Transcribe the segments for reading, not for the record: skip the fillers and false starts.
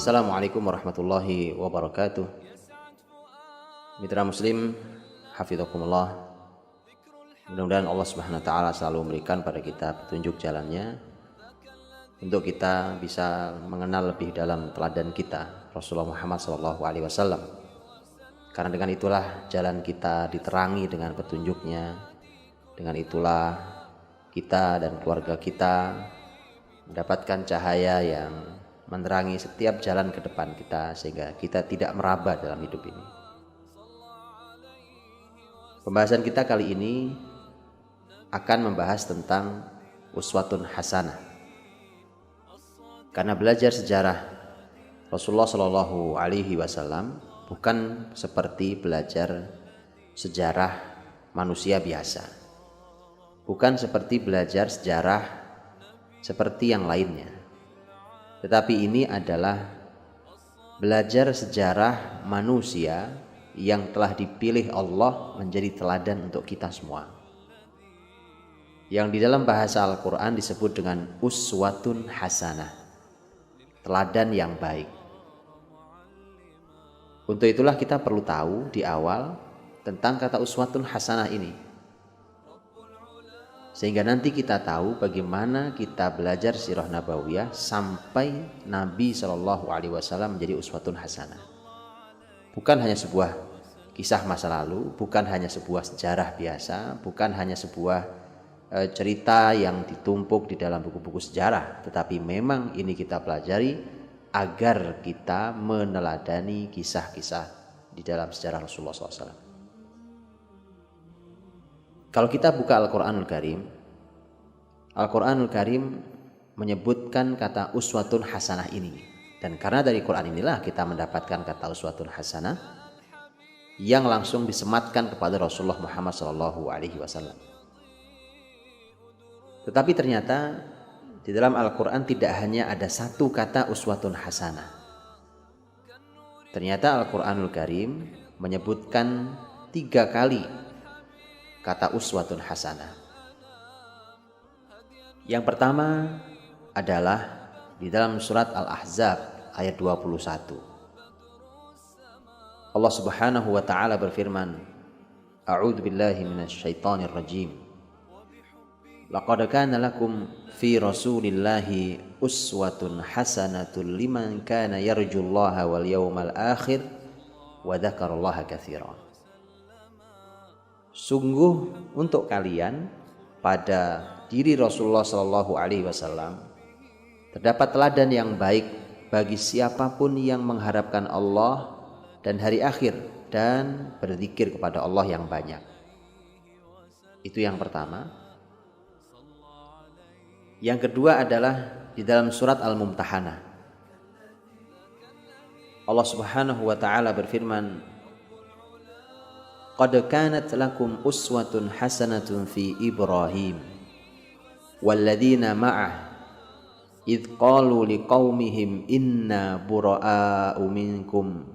Assalamualaikum warahmatullahi wabarakatuh. Mitra muslim, hafizakumullah. Mudah-mudahan Allah Subhanahu wa taala selalu memberikan pada kita petunjuk jalannya untuk kita bisa mengenal lebih dalam teladan kita Rasulullah Muhammad SAW. Karena dengan itulah jalan kita diterangi dengan petunjuknya. Dengan itulah kita dan keluarga kita mendapatkan cahaya yang menerangi setiap jalan ke depan kita sehingga kita tidak meraba dalam hidup ini. Pembahasan kita kali ini akan membahas tentang uswatun hasanah. Karena belajar sejarah Rasulullah Shallallahu Alaihi Wasallam bukan seperti belajar sejarah manusia biasa, bukan seperti belajar sejarah seperti yang lainnya. Tetapi ini adalah belajar sejarah manusia yang telah dipilih Allah menjadi teladan untuk kita semua. Yang di dalam bahasa Al-Quran disebut dengan uswatun hasanah, teladan yang baik. Untuk itulah kita perlu tahu di awal tentang kata uswatun hasanah ini, sehingga nanti kita tahu bagaimana kita belajar sirah nabawiyah sampai Nabi Shallallahu Alaihi Wasallam menjadi uswatun hasanah. Bukan hanya sebuah kisah masa lalu, bukan hanya sebuah sejarah biasa, bukan hanya sebuah cerita yang ditumpuk di dalam buku-buku sejarah, tetapi memang ini kita pelajari agar kita meneladani kisah-kisah di dalam sejarah Rasulullah SAW. Kalau kita buka Al-Quranul Karim, Al-Quranul Karim menyebutkan kata uswatun hasanah ini. Dan karena dari Quran inilah kita mendapatkan kata uswatun hasanah yang langsung disematkan kepada Rasulullah Muhammad SAW. Tetapi ternyata di dalam Al-Quran tidak hanya ada satu kata uswatun hasanah. Ternyata Al-Quranul Karim menyebutkan 3 kali kata uswatun hasanah. Yang pertama adalah di dalam surat Al-Ahzab ayat 21. Allah Subhanahu wa taala berfirman, A'udzu billahi minasyaitonir rajim. Laqad kana lakum fi Rasulillahi uswatun hasanatun liman kana yarjullaha wal yawmal akhir wa dzakarallaha katsiran. Sungguh untuk kalian pada diri Rasulullah Shallallahu Alaihi Wasallam terdapat teladan yang baik bagi siapapun yang mengharapkan Allah dan hari akhir dan berzikir kepada Allah yang banyak. Itu yang pertama. Yang kedua adalah di dalam surat Al-Mumtahanah. Allah Subhanahu wa taala berfirman, Qad kanat lakum uswatun hasanatun fi Ibrahim walladzina ma'ah idh qalu liqaumihim inna bura'a'u minkum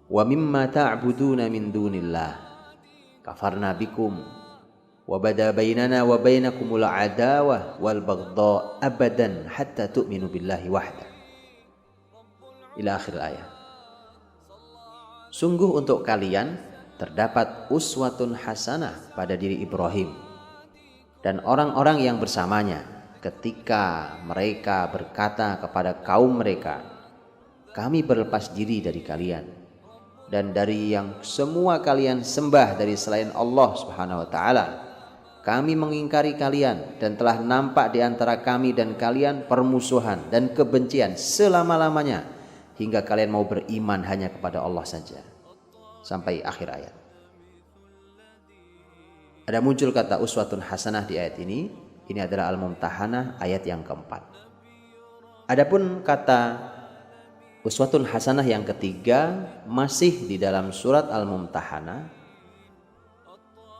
wa mimma ta'buduna min dunillah kafarna bikum wa bada bainana wa bainakumul adawah wal baghdha abadan hatta tu'minu billahi wahda ila akhir ayat. Sungguh untuk kalian terdapat uswatun hasanah pada diri Ibrahim dan orang-orang yang bersamanya ketika mereka berkata kepada kaum mereka, kami berlepas diri dari kalian dan dari yang semua kalian sembah dari selain Allah Subhanahu wa taala. Kami mengingkari kalian dan telah nampak di antara kami dan kalian permusuhan dan kebencian selama-lamanya hingga kalian mau beriman hanya kepada Allah saja. Sampai akhir ayat. Ada muncul kata uswatun hasanah di ayat ini. Ini adalah Al-Mumtahanah ayat yang keempat. Adapun kata uswatun hasanah yang ketiga masih di dalam surat Al-Mumtahanah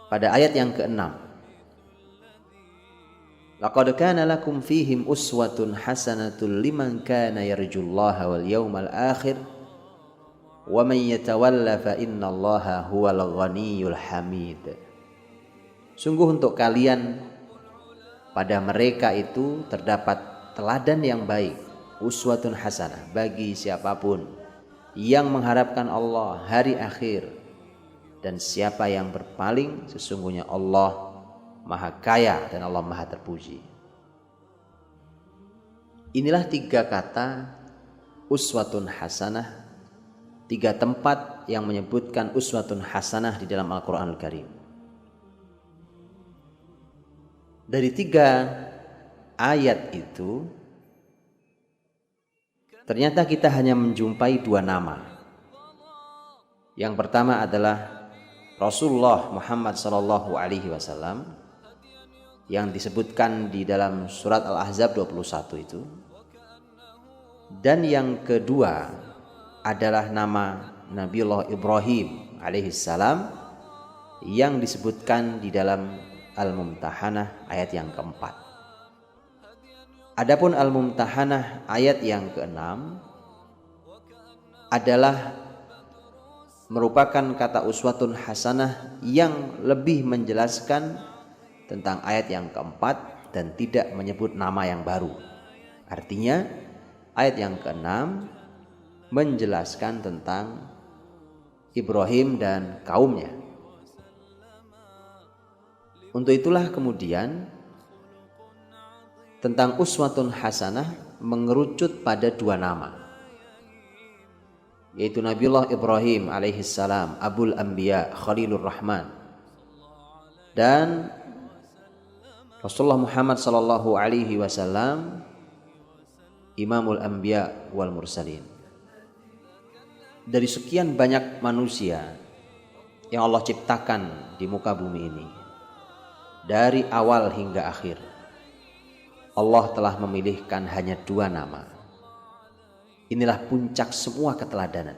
pada ayat yang keenam. Laqad kana lakum fihim uswatun hasanatun liman kana yarjullaha wal yawmal akhir wa man yatawalla fa innallaha huwal ghaniyyul hamid. Sungguh untuk kalian pada mereka itu terdapat teladan yang baik uswatun hasanah bagi siapapun yang mengharapkan Allah, hari akhir, dan siapa yang berpaling, sesungguhnya Allah Maha Kaya dan Allah Maha Terpuji. Inilah 3 kata uswatun hasanah, 3 tempat yang menyebutkan uswatun hasanah di dalam Al-Quranul Karim. Dari 3 ayat itu ternyata kita hanya menjumpai 2 nama. Yang pertama adalah Rasulullah Muhammad SAW yang disebutkan di dalam surat Al-Ahzab 21 itu. Dan yang kedua adalah nama Nabiullah Ibrahim alaihissalam yang disebutkan di dalam Al-Mumtahanah ayat yang keempat. Adapun Al-Mumtahanah ayat yang keenam adalah merupakan kata uswatun hasanah yang lebih menjelaskan tentang ayat yang keempat dan tidak menyebut nama yang baru. Artinya ayat yang keenam menjelaskan tentang Ibrahim dan kaumnya. Untuk itulah kemudian tentang uswatun hasanah mengerucut pada 2 nama, yaitu Nabiullah Ibrahim alaihissalam, Abul Anbiya, Khalilur Rahman, dan Rasulullah Muhammad sallallahu alaihi wasallam, Imamul Anbiya wal Mursalin. Dari sekian banyak manusia yang Allah ciptakan di muka bumi ini, dari awal hingga akhir, Allah telah memilihkan hanya 2 nama. Inilah puncak semua keteladanan.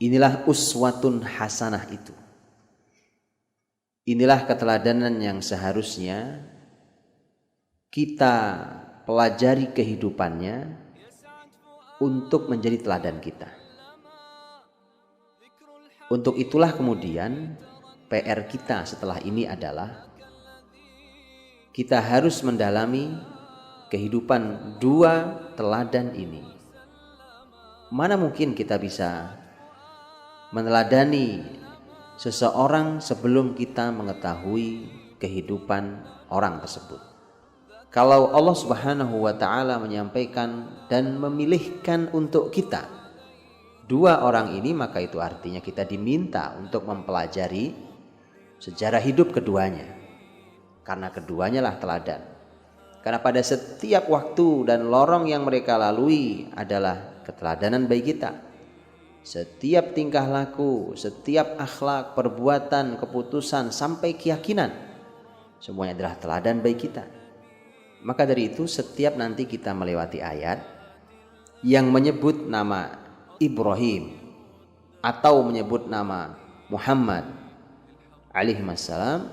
Inilah uswatun hasanah itu. Inilah keteladanan yang seharusnya kita pelajari kehidupannya untuk menjadi teladan kita. Untuk itulah kemudian PR kita setelah ini adalah kita harus mendalami kehidupan 2 teladan ini. Mana mungkin kita bisa meneladani seseorang sebelum kita mengetahui kehidupan orang tersebut. Kalau Allah Subhanahu wa ta'ala menyampaikan dan memilihkan untuk kita 2 orang ini, maka itu artinya kita diminta untuk mempelajari sejarah hidup keduanya, karena keduanya lah teladan. Karena pada setiap waktu dan lorong yang mereka lalui adalah keteladanan bagi kita. Setiap tingkah laku, setiap akhlak, perbuatan, keputusan, sampai keyakinan, semuanya adalah teladan bagi kita. Maka dari itu setiap nanti kita melewati ayat yang menyebut nama Ibrahim atau menyebut nama Muhammad alaihissalam,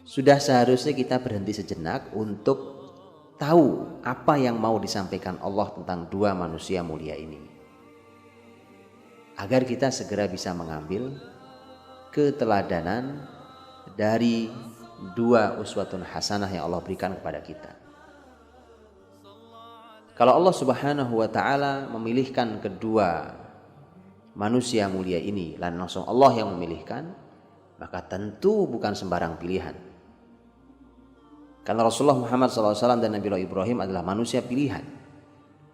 sudah seharusnya kita berhenti sejenak untuk tahu apa yang mau disampaikan Allah tentang 2 manusia mulia ini, agar kita segera bisa mengambil keteladanan dari 2 uswatun hasanah yang Allah berikan kepada kita. Kalau Allah Subhanahu wa ta'ala memilihkan kedua manusia mulia ini, dan langsung Allah yang memilihkan, maka tentu bukan sembarang pilihan. Karena Rasulullah Muhammad SAW dan Nabiullah Ibrahim adalah manusia pilihan,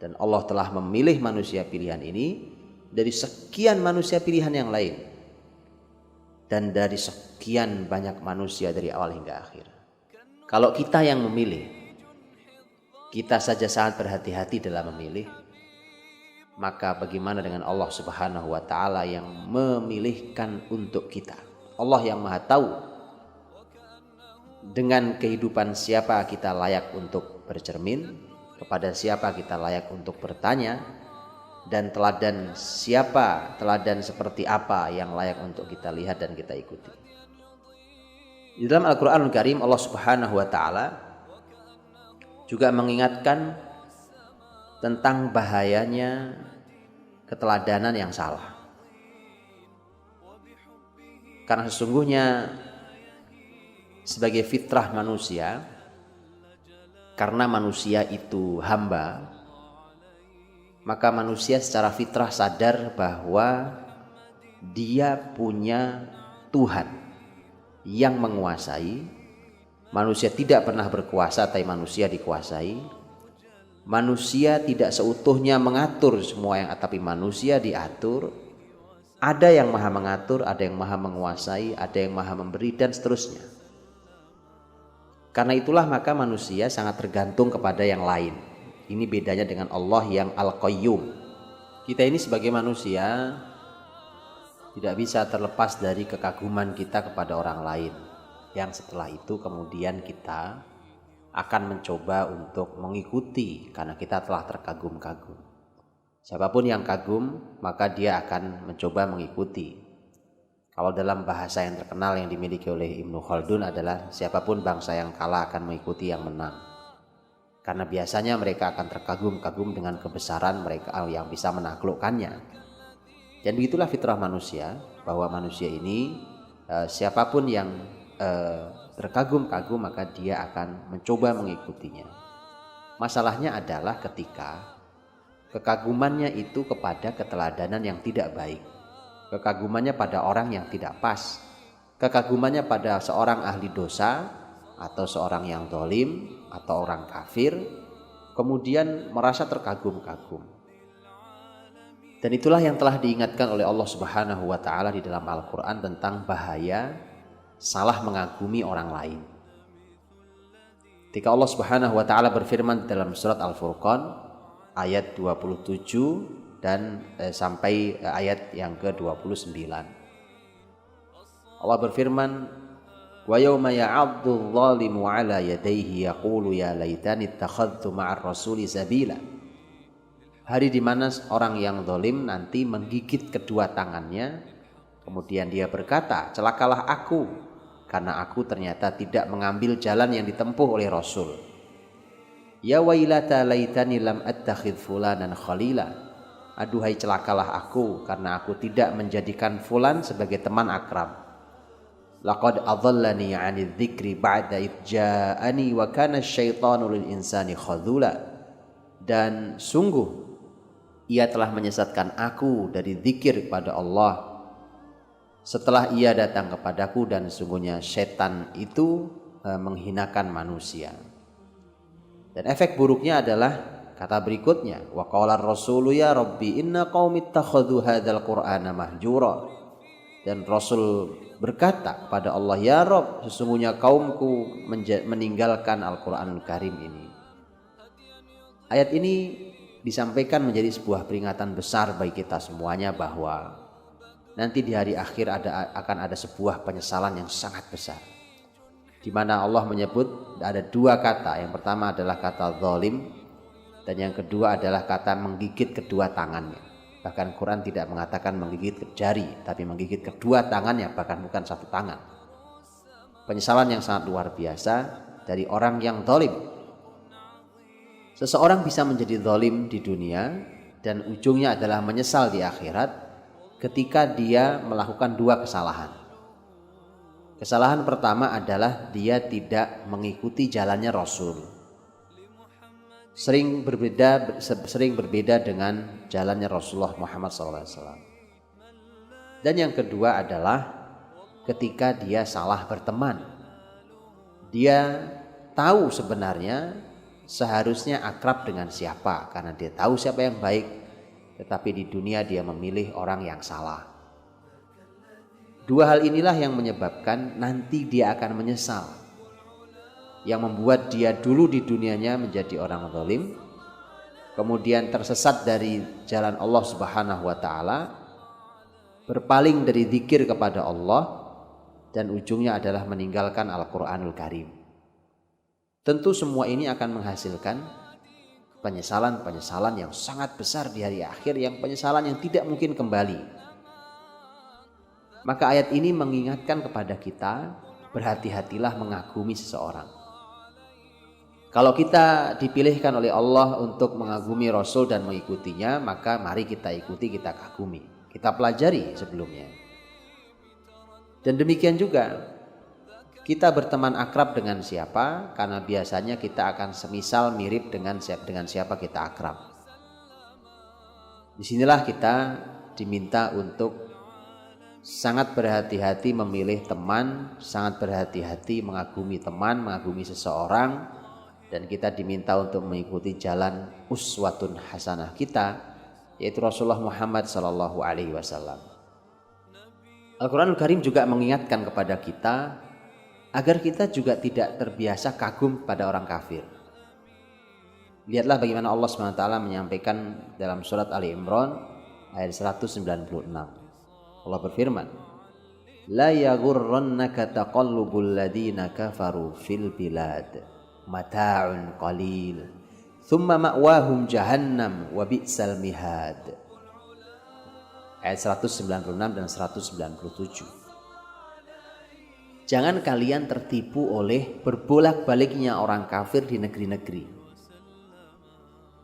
dan Allah telah memilih manusia pilihan ini dari sekian manusia pilihan yang lain, dan dari sekian banyak manusia dari awal hingga akhir. Kalau kita yang memilih, kita saja sangat berhati-hati dalam memilih, maka bagaimana dengan Allah Subhanahu wa ta'ala yang memilihkan untuk kita? Allah yang Maha tahu dengan kehidupan siapa kita layak untuk bercermin, kepada siapa kita layak untuk bertanya, dan teladan siapa, teladan seperti apa yang layak untuk kita lihat dan kita ikuti. Di dalam Al-Quranul Karim, Allah Subhanahu wa ta'ala juga mengingatkan tentang bahayanya keteladanan yang salah. Karena sesungguhnya sebagai fitrah manusia, karena manusia itu hamba, maka manusia secara fitrah sadar bahwa dia punya Tuhan yang menguasai. Manusia tidak pernah berkuasa, tapi manusia dikuasai. Manusia tidak seutuhnya mengatur semua yang, tapi manusia diatur. Ada yang maha mengatur, ada yang maha menguasai, ada yang maha memberi, dan seterusnya. Karena itulah maka manusia sangat tergantung kepada yang lain. Ini bedanya dengan Allah yang Al-Qayyum. Kita ini sebagai manusia tidak bisa terlepas dari kekaguman kita kepada orang lain, yang setelah itu kemudian kita akan mencoba untuk mengikuti karena kita telah terkagum-kagum. Siapapun yang kagum maka dia akan mencoba mengikuti. Kalau dalam bahasa yang terkenal yang dimiliki oleh Ibnu Khaldun adalah siapapun bangsa yang kalah akan mengikuti yang menang. Karena biasanya mereka akan terkagum-kagum dengan kebesaran mereka yang bisa menaklukkannya. Dan begitulah fitrah manusia, bahwa manusia ini siapapun yang terkagum-kagum maka dia akan mencoba mengikutinya. Masalahnya adalah ketika kekagumannya itu kepada keteladanan yang tidak baik, kekagumannya pada orang yang tidak pas, kekagumannya pada seorang ahli dosa atau seorang yang zalim atau orang kafir, kemudian merasa terkagum-kagum. Dan itulah yang telah diingatkan oleh Allah Subhanahu wa taala di dalam Al-Qur'an tentang bahaya salah mengagumi orang lain. Ketika Allah Subhanahu wa taala berfirman dalam surat Al-Furqan ayat 27 dan sampai ayat yang ke-29. Allah berfirman, "Wa yauma ya'addu adh-dhalimu 'ala yadayhi yaqulu ya laitani ittakhadhtu ma'ar rasuli sabila." Hari di mana orang yang zalim nanti menggigit kedua tangannya, kemudian dia berkata, celakalah aku, karena aku ternyata tidak mengambil jalan yang ditempuh oleh Rasul. Ya wailata laitani lam attakhidh fulanan khalila. Aduhai celakalah aku, karena aku tidak menjadikan fulan sebagai teman akrab. Laqad adhallani 'anidz dzikri ba'da idh ja'ani wa kana asyaitanu lil insani khadhula. Dan sungguh ia telah menyesatkan aku dari zikir kepada Allah setelah ia datang kepadaku, dan sungguhnya setan itu menghinakan manusia. Dan efek buruknya adalah kata berikutnya, wa qala ar-rasulu ya rabbi inna qaumi ittakhadhu hadzal qur'ana mahjura. Dan Rasul berkata kepada Allah, ya Rabb, sesungguhnya kaumku meninggalkan Al-Qur'anul Karim ini. Ayat ini disampaikan menjadi sebuah peringatan besar bagi kita semuanya, bahwa nanti di hari akhir akan ada sebuah penyesalan yang sangat besar, di mana Allah menyebut ada dua kata. Yang pertama adalah kata zalim, dan yang kedua adalah kata menggigit kedua tangannya. Bahkan Quran tidak mengatakan menggigit jari, tapi menggigit kedua tangannya, bahkan bukan satu tangan. Penyesalan yang sangat luar biasa dari orang yang zalim. Seseorang bisa menjadi zalim di dunia dan ujungnya adalah menyesal di akhirat ketika dia melakukan dua kesalahan. Kesalahan pertama adalah dia tidak mengikuti jalannya Rasul. Sering berbeda dengan jalannya Rasulullah Muhammad SAW. Dan yang kedua adalah ketika dia salah berteman. Dia tahu sebenarnya seharusnya akrab dengan siapa, karena dia tahu siapa yang baik, tetapi di dunia dia memilih orang yang salah. Dua hal inilah yang menyebabkan nanti dia akan menyesal, yang membuat dia dulu di dunianya menjadi orang zalim, kemudian tersesat dari jalan Allah Subhanahu wa taala, berpaling dari zikir kepada Allah, dan ujungnya adalah meninggalkan Al-Qur'anul Karim. Tentu semua ini akan menghasilkan penyesalan-penyesalan yang sangat besar di hari akhir, yang penyesalan yang tidak mungkin kembali. Maka ayat ini mengingatkan kepada kita, berhati-hatilah mengagumi seseorang. Kalau kita dipilihkan oleh Allah untuk mengagumi Rasul dan mengikutinya, maka mari kita ikuti, kita kagumi, kita pelajari sebelumnya. Dan demikian juga Kita berteman akrab dengan siapa? Karena biasanya kita akan semisal mirip dengan siapa kita akrab. Disinilah kita diminta untuk sangat berhati-hati memilih teman, sangat berhati-hati mengagumi teman, mengagumi seseorang, dan kita diminta untuk mengikuti jalan uswatun hasanah kita, yaitu Rasulullah Muhammad SAW. Al-Quranul Karim juga mengingatkan kepada kita agar kita juga tidak terbiasa kagum pada orang kafir. Lihatlah bagaimana Allah SWT menyampaikan dalam surat Ali Imran ayat 196. Allah berfirman, La yaghurrannaka taqallubul ladina kafaru fil bilad mata'un qalil thumma ma'wahum jahannam wa bi'sal mihad. Ayat 196 dan 197. Jangan kalian tertipu oleh berbolak-baliknya orang kafir di negeri-negeri.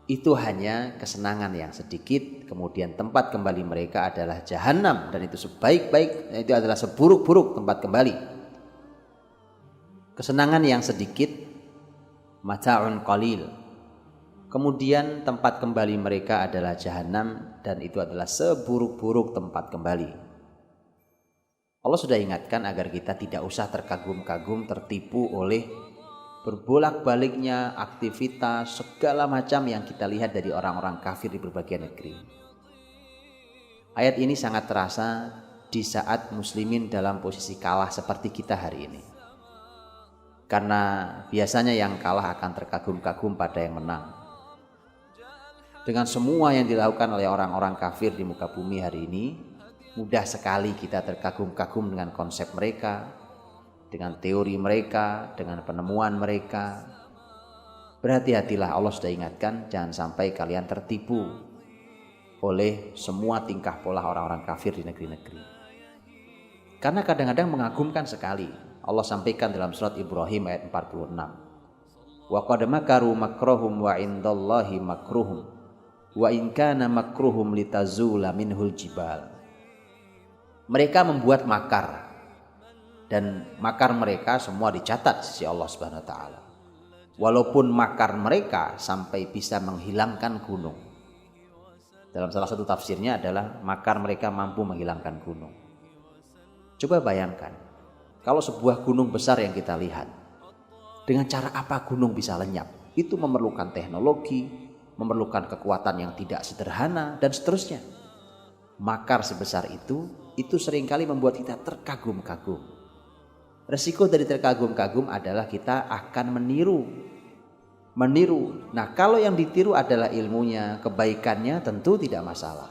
Itu hanya kesenangan yang sedikit, kemudian tempat kembali mereka adalah jahanam, dan itu itu adalah seburuk-buruk tempat kembali. Kesenangan yang sedikit, mata'un qalil. Kemudian tempat kembali mereka adalah jahanam, dan itu adalah seburuk-buruk tempat kembali. Allah sudah ingatkan agar kita tidak usah terkagum-kagum, tertipu oleh berbolak-baliknya aktivitas segala macam yang kita lihat dari orang-orang kafir di berbagai negeri. Ayat ini sangat terasa di saat muslimin dalam posisi kalah seperti kita hari ini. Karena biasanya yang kalah akan terkagum-kagum pada yang menang. Dengan semua yang dilakukan oleh orang-orang kafir di muka bumi hari ini, mudah sekali kita terkagum-kagum dengan konsep mereka, dengan teori mereka, dengan penemuan mereka. Berhati-hatilah, Allah sudah ingatkan, jangan sampai kalian tertipu oleh semua tingkah pola orang-orang kafir di negeri-negeri. Karena kadang-kadang mengagumkan sekali. Allah sampaikan dalam surat Ibrahim ayat 46. Wa qad makaru makruhum wa indallahi makruhum wa in kana makruhum litazula minhul jibal. Mereka membuat makar, dan makar mereka semua dicatat sisi Allah Subhanahu wa taala. Walaupun makar mereka sampai bisa menghilangkan gunung. Dalam salah satu tafsirnya adalah makar mereka mampu menghilangkan gunung. Coba bayangkan, kalau sebuah gunung besar yang kita lihat, dengan cara apa gunung bisa lenyap? Itu memerlukan teknologi, memerlukan kekuatan yang tidak sederhana, dan seterusnya. Makar sebesar itu seringkali membuat kita terkagum-kagum. Resiko dari terkagum-kagum adalah kita akan meniru. Nah, kalau yang ditiru adalah ilmunya, kebaikannya, tentu tidak masalah.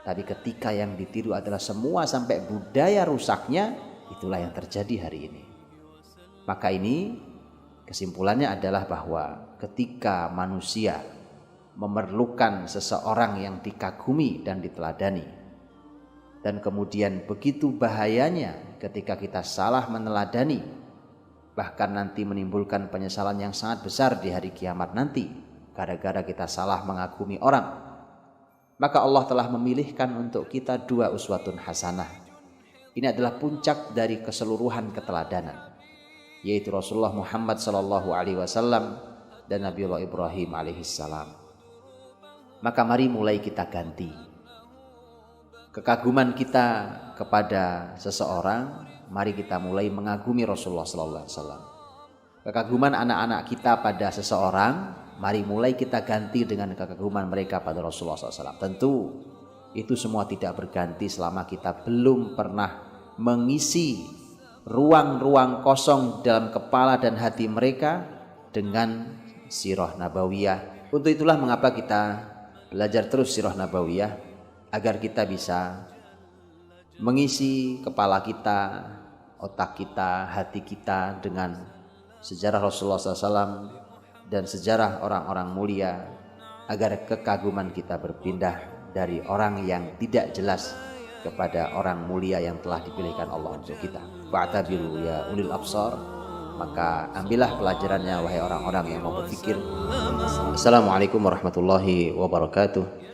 Tapi ketika yang ditiru adalah semua sampai budaya rusaknya, itulah yang terjadi hari ini. Maka ini kesimpulannya adalah bahwa ketika manusia memerlukan seseorang yang dikagumi dan diteladani, dan kemudian begitu bahayanya ketika kita salah meneladani, bahkan nanti menimbulkan penyesalan yang sangat besar di hari kiamat nanti gara-gara kita salah mengagumi orang. Maka Allah telah memilihkan untuk kita dua uswatun hasanah. Ini adalah puncak dari keseluruhan keteladanan, yaitu Rasulullah Muhammad SAW dan Nabiullah Ibrahim alaihissalam. Maka mari mulai kita ganti kekaguman kita kepada seseorang, mari kita mulai mengagumi Rasulullah SAW. Kekaguman anak-anak kita pada seseorang, mari mulai kita ganti dengan kekaguman mereka pada Rasulullah SAW. Tentu itu semua tidak berganti selama kita belum pernah mengisi ruang-ruang kosong dalam kepala dan hati mereka dengan sirah nabawiyah. Untuk itulah mengapa kita belajar terus sirah nabawiyah, agar kita bisa mengisi kepala kita, otak kita, hati kita dengan sejarah Rasulullah SAW dan sejarah orang-orang mulia, agar kekaguman kita berpindah dari orang yang tidak jelas kepada orang mulia yang telah dipilihkan Allah untuk kita. Fa'tabiru ya ulil absar, maka ambillah pelajarannya wahai orang-orang yang mau berpikir. Assalamualaikum warahmatullahi wabarakatuh.